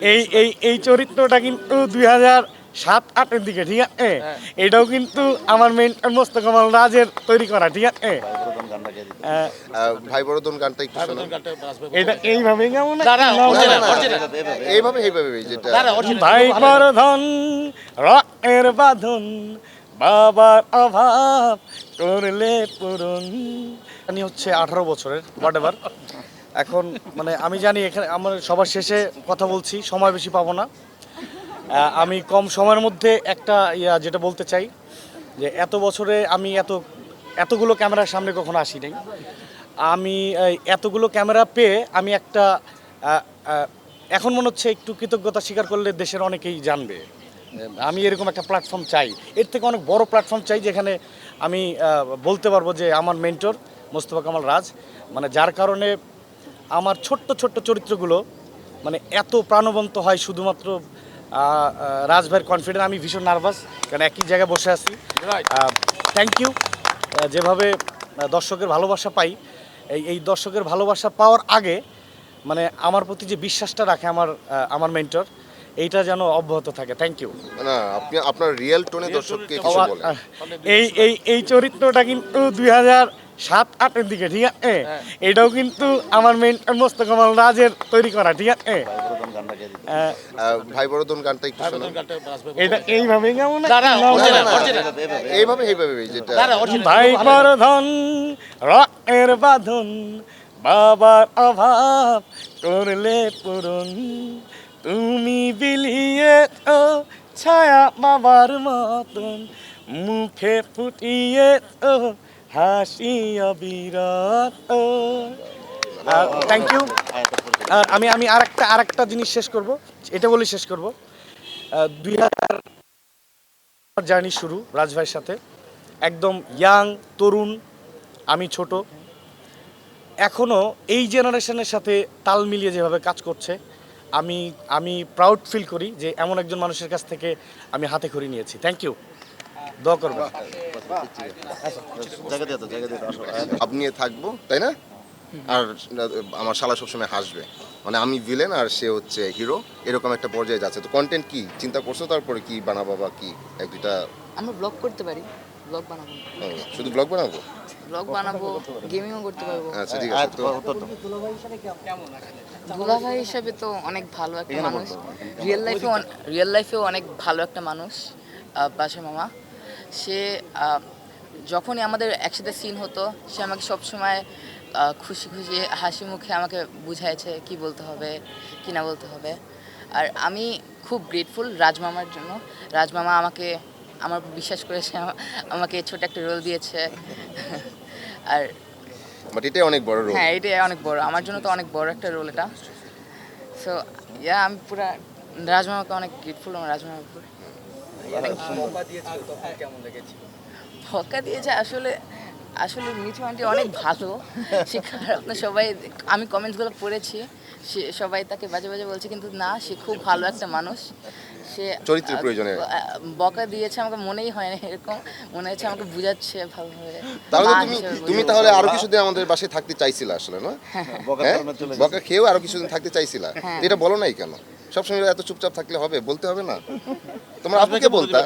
এই চরিত্রটা কিন্তু 2007-08-এর দিকে, ঠিক আছে? এটাও কিন্তু আমার মেন মোস্ত কামাল রাজের তৈরি করা, ঠিক আছে? ভাই বড়দন গানটা একটু শোনান। এটা এইভাবে কেমন এইভাবে যেটা ভাই বড়ধন রকের বাঁধন বাবার অভাব করলে পূরণ। আমি হচ্ছে 18 বছরের হোয়াটএভার। এখন মানে আমি জানি এখানে আমার সবার শেষে কথা বলছি, সময় বেশি পাবো না। আমি কম সময়ের মধ্যে একটা যেটা বলতে চাই যে এত বছরে আমি এতগুলো ক্যামেরার সামনে কখনো আসি নাই। আমি এতগুলো ক্যামেরা পেয়ে আমি একটা এখন মনে হচ্ছে একটু কৃতজ্ঞতা স্বীকার করলে দেশের অনেকেই জানবে। আমি এরকম একটা প্ল্যাটফর্ম চাই, এর থেকে অনেক বড় প্ল্যাটফর্ম চাই যেখানে আমি বলতে পারবো যে আমার মেন্টর মোস্তফা কামাল রাজ, মানে যার কারণে আমার ছোট্ট ছোট্ট চরিত্রগুলো মানে এত প্রাণবন্ত হয় শুধুমাত্র রাজ ভাইয়ের কনফিডেন্স। আমি ভীষণ নার্ভাস কারণ একই জায়গায় বসে আছি। Thank you. যেভাবে দর্শকের ভালোবাসা পাই, এই দর্শকের ভালোবাসা পাওয়ার আগে মানে আমার প্রতি যে বিশ্বাসটা রাখে আমার মেন্টর, এইটা যেন অব্যাহত থাকে। Thank you. না, আপনি আপনার রিয়েল টোনে দর্শককে কিছু বলেন। এই চরিত্রটা কিন্তু 2007-08-এর দিকে, ঠিক আছে? এটাও কিন্তু আমার মেন্টর মোস্ত কামাল রাজের তৈরি করা, ঠিক আছে? ভাই বড়দন গানটা একটু শোনান। এটা এইভাবে কেমন এইভাবে যেটা ভাই বড়ধন রকের বাঁধন বাবার অভাব করলে পূরণ, তুমি বিলিয়ে তো ছায়া বাবার মতন, মুখে ফুটিয়ে তো হাসি অবিরত। Thank you. আর আমি আরেকটা জিনিস শেষ করব, এটা বলে শেষ করব। 2000 জার্নি শুরু রাজ ভাইয়ের সাথে, একদম ইয়াং তরুণ, আমি ছোট, এখনও এই জেনারেশনের সাথে তাল মিলিয়ে যেভাবে কাজ করছে আমি প্রাউড ফিল করি যে এমন একজন মানুষের কাছ থেকে আমি হাতে খড়ি নিয়েছি। Thank you. দোয়া করবেন। আপনি থাকবো, তাই না? আর আমার শালা সবসময় হাসবে, মানে আমি ভিলেন আর সে হচ্ছে হিরো, এরকম একটা পর্যায়ে যাচ্ছে। তো কন্টেন্ট কি চিন্তা করছো, তারপরে কি বানাবো বা কি এক দুইটা? আমরা ব্লগ করতে পারি, ব্লগ বানাবো। শুধু ব্লগ বানাবো? ব্লগ বানাবো, গেমিংও করতে পারবো। আচ্ছা, ঠিক আছে। তো দুলাভাই হিসাবে তো অনেক ভালো একটা মানুষ, রিয়েল লাইফেও অনেক ভালো একটা মানুষ। বাসা মামা, সে যখনই আমাদের একসাথে সিন হতো সে আমাকে সবসময় খুশি খুশি হাসি মুখে আমাকে বুঝাইছে কি বলতে হবে কি না বলতে হবে। আর আমি খুব গ্রেটফুল রাজমামার জন্য। রাজমামা আমার বিশ্বাস করেছে, আমাকে ছোট একটা রোল দিয়েছে। আর বাট এটাই অনেক বড় রোল। হ্যাঁ, এটাই অনেক বড়, আমার জন্য তো অনেক বড় একটা রোল এটা। সো আমি পুরা রাজমামাকে অনেক গ্রেটফুল আমার রাজমামার উপর। বকা দিয়েছে আসলে মিঠু আন্টি অনেক ভালো, সে খারাপ না। সবাই, আমি কমেন্টসগুলো পড়েছি, সবাই তাকে বাজে বাজে বলছে, কিন্তু না, সে খুব ভালো একটা মানুষ। সে চরিত্রের প্রয়োজনে বকা দিয়েছে, আমাকে মনেই হয় না এরকম, মনে হচ্ছে আমাকে বুঝাচ্ছে ভালোভাবে। তাহলে তুমি তাহলে আরো কিছুদিন আমাদের বাসায় থাকতে চাইছিলা আসলে, না? বকা খেয়েও আরো কিছুদিন থাকতে চাইছিলা, এটা বলো নাই কেন? সবসময় এত চুপচাপ থাকলে হবে? বলতে হবে না? তোমার আপুকে বলতা।